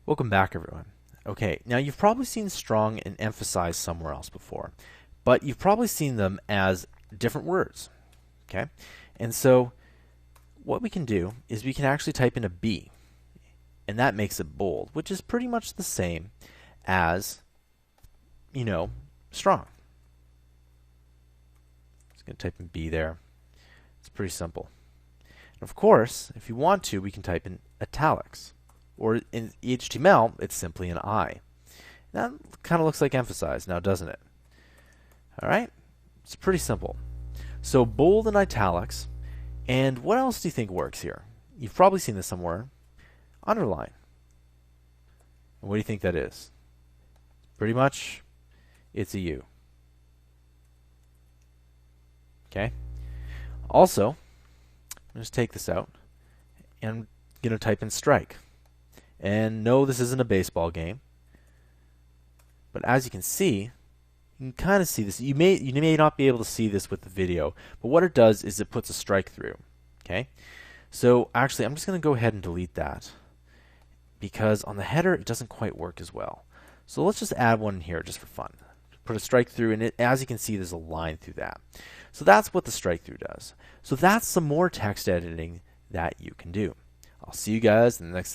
Welcome back, everyone. Okay, now you've probably seen strong and emphasize somewhere else before, but you've probably seen them as different words. Okay, and so what we can do is we can actually type in a B, and that makes it bold, which is pretty much the same as, strong. Just going to type in B there. It's pretty simple. And of course, if you want to, we can type in italics. Or in HTML, it's simply an I. That kind of looks like emphasize now, doesn't it? All right? It's pretty simple. So bold and italics. And what else do you think works here? You've probably seen this somewhere. Underline. And what do you think that is? Pretty much, it's a U. Okay? Also, I'll just take this out. And I'm going to type in strike. And no, this isn't a baseball game. But as you can see, you can kind of see this. You may not be able to see this with the video, but what it does is it puts a strike through. Okay? So actually, I'm just going to go ahead and delete that because on the header, it doesn't quite work as well. So let's just add one here just for fun. Put a strike through, and as you can see, there's a line through that. So that's what the strike through does. So that's some more text editing that you can do. I'll see you guys in the next